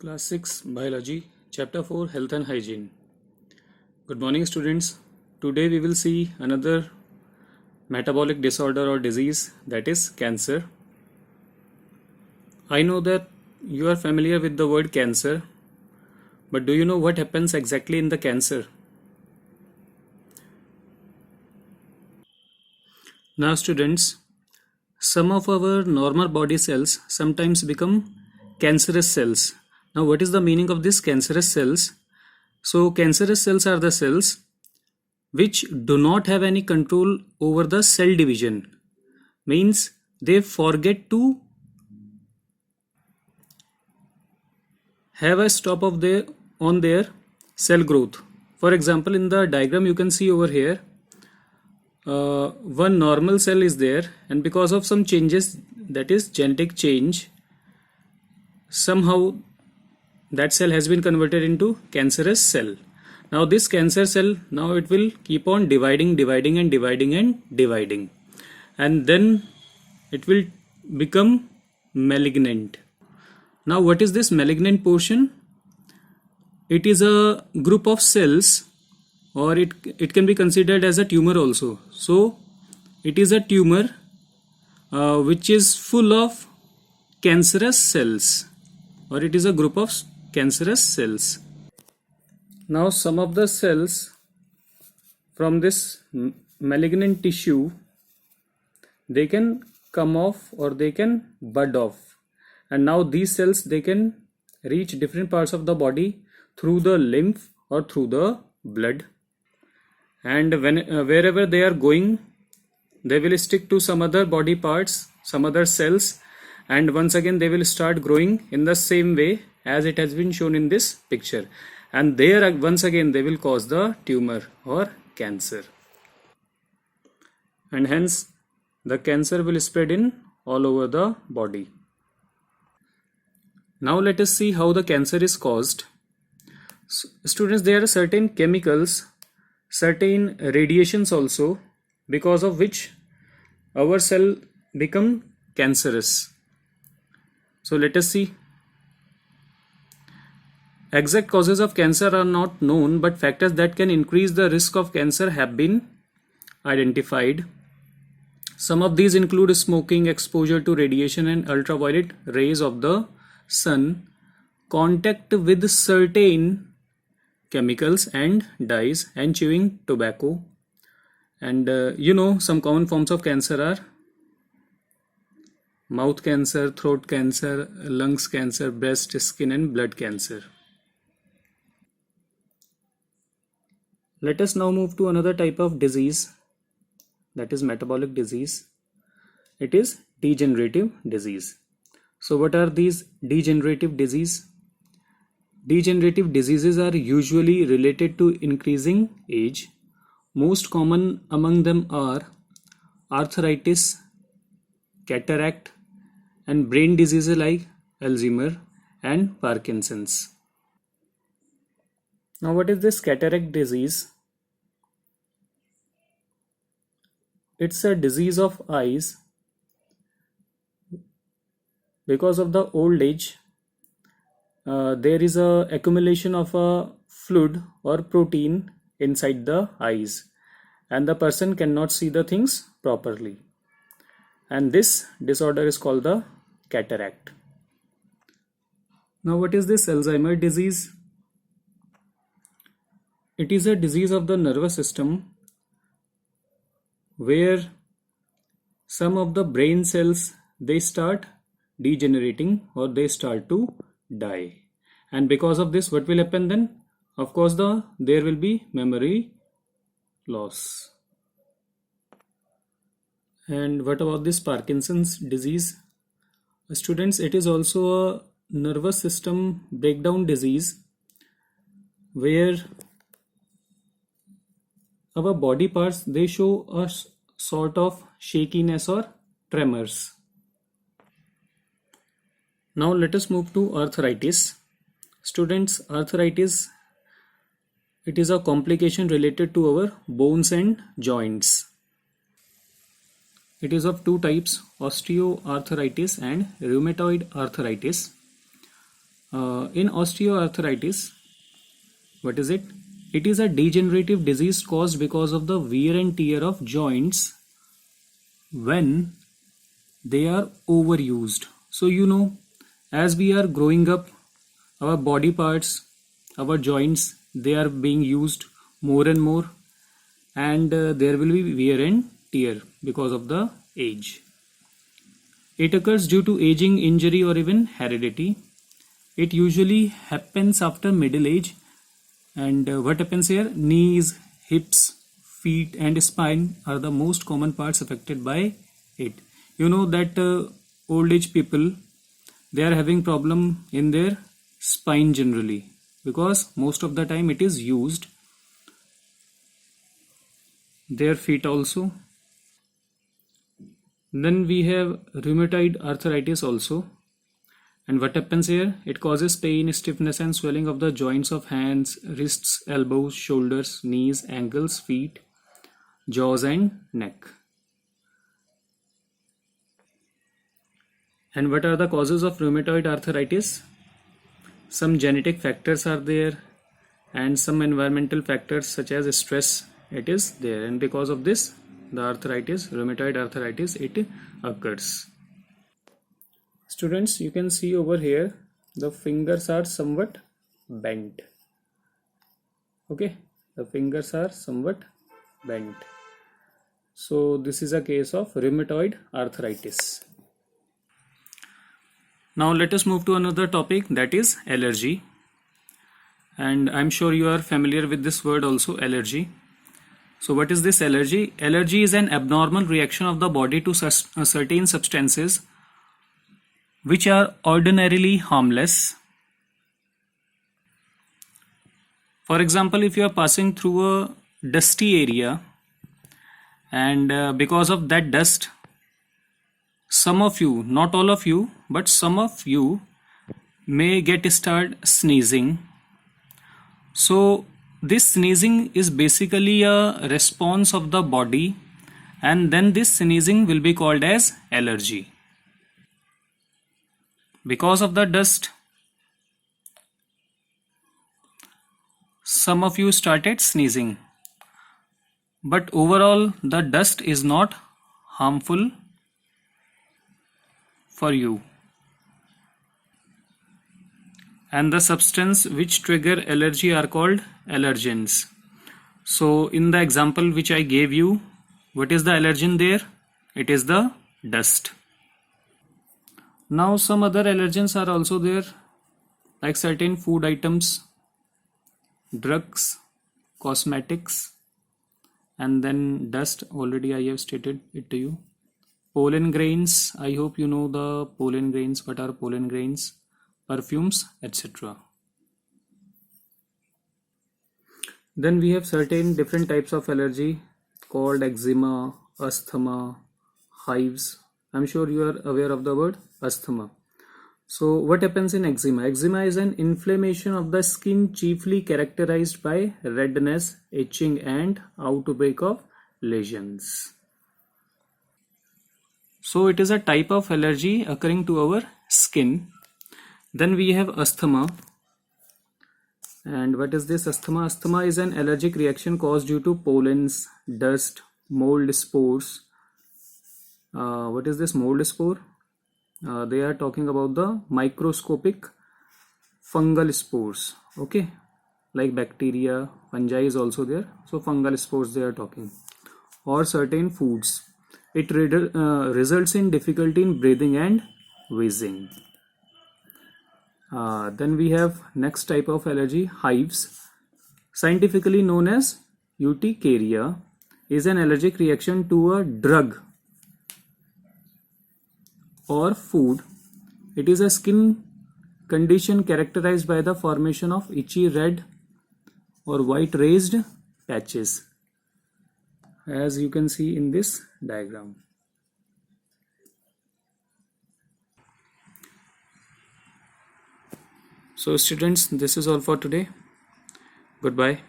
Class 6 Biology, Chapter 4 Health and Hygiene. Good morning, students. Today we will see another metabolic disorder or disease, that is cancer. I know that you are familiar with the word cancer, but do you know what happens exactly in the cancer? Now, students, some of our normal body cells sometimes become cancerous cells. Now, what is the meaning of this cancerous cells? So, cancerous cells are the cells which do not have any control over the cell division. Means they forget to have a stop of on their cell growth. For example, in the diagram you can see over here, one normal cell is there, and because of some changes, that is genetic change, somehow that cell has been converted into cancerous cell. Now this cancer cell, now it will keep on dividing and then it will become malignant. Now what is this malignant portion? It is a group of cells, or it can be considered as a tumor also. So it is a tumor which is full of cancerous cells, or it is a group of cancerous cells. Now some of the cells from this malignant tissue, they can come off or they can bud off, and now these cells, they can reach different parts of the body through the lymph or through the blood, and wherever they are going, they will stick to some other body parts, some other cells, and once again they will start growing in the same way as it has been shown in this picture, and there once again they will cause the tumor or cancer, and hence the cancer will spread in all over the body. Now let us see how the cancer is caused. Students, there are certain chemicals, certain radiations also, because of which our cell become cancerous. So let us see. Exact causes of cancer are not known, but factors that can increase the risk of cancer have been identified. Some of these include smoking, exposure to radiation and ultraviolet rays of the sun, contact with certain chemicals and dyes, and chewing tobacco. And some common forms of cancer are mouth cancer, throat cancer, lungs cancer, breast, skin and blood cancer. Let us now move to another type of disease, that is metabolic disease. It is degenerative disease. So what are these degenerative disease? Degenerative diseases are usually related to increasing age. Most common among them are arthritis, cataract, and brain diseases like Alzheimer and Parkinson's. Now what is this cataract disease? It's a disease of eyes. Because of the old age, there is a accumulation of a fluid or protein inside the eyes, and the person cannot see the things properly, and this disorder is called the cataract. Now what is this Alzheimer disease? It is a disease of the nervous system where some of the brain cells, they start degenerating or they start to die, and because of this, what will happen then? Of course there will be memory loss. And what about this Parkinson's disease? Students, it is also a nervous system breakdown disease where our body parts, they show a sort of shakiness or tremors. Now let us move to arthritis. Students, arthritis, it is a complication related to our bones and joints. It is of two types, osteoarthritis and rheumatoid arthritis. In osteoarthritis, what is it? It is a degenerative disease caused because of the wear and tear of joints when they are overused. So as we are growing up, our body parts, our joints, they are being used more and more, and there will be wear and tear because of the age. It occurs due to aging, injury, or even heredity. It usually happens after middle age. And what happens here? Knees, hips, feet, and spine are the most common parts affected by it. You know that old age people, they are having problem in their spine generally, because most of the time it is used. Their feet also. Then we have rheumatoid arthritis also. And what happens here? It causes pain, stiffness, and swelling of the joints of hands, wrists, elbows, shoulders, knees, ankles, feet, jaws, and neck. And what are the causes of rheumatoid arthritis? Some genetic factors are there, and some environmental factors such as stress, it is there, and because of this, the rheumatoid arthritis, it occurs. Students, you can see over here the fingers are somewhat bent. Okay, the fingers are somewhat bent. So this is a case of rheumatoid arthritis. Now let us move to another topic, that is allergy. And I'm sure you are familiar with this word also, allergy. So what is this allergy? Allergy is an abnormal reaction of the body to certain substances which are ordinarily harmless. For example, if you are passing through a dusty area, and because of that dust, some of you, not all of you, but some of you may start sneezing. So this sneezing is basically a response of the body, and then this sneezing will be called as allergy. Because of the dust, some of you started sneezing, but overall the dust is not harmful for you. And the substance which trigger allergy are called allergens. So in the example which I gave you, what is the allergen there? It is the dust. Now some other allergens are also there, like certain food items, drugs, cosmetics, and then dust. Already I have stated it to you. Pollen grains, I hope you know the pollen grains. What are pollen grains? Perfumes, etc. Then we have certain different types of allergy called eczema, asthma, hives. I'm sure you are aware of the word asthma. So what happens in eczema? Eczema is an inflammation of the skin chiefly characterized by redness, itching, and outbreak of lesions. So it is a type of allergy occurring to our skin. Then we have asthma. And what is this asthma? Asthma is an allergic reaction caused due to pollens, dust, mold spores. What is this mold spore? They are talking about the microscopic fungal spores. Okay, like bacteria, fungi is also there. So fungal spores they are talking, or certain foods. It results in difficulty in breathing and wheezing. Then we have next type of allergy, hives. Scientifically known as urticaria, is an allergic reaction to a drug or food. It is a skin condition characterized by the formation of itchy red or white raised patches, as you can see in this diagram. So students, this is all for today. Goodbye.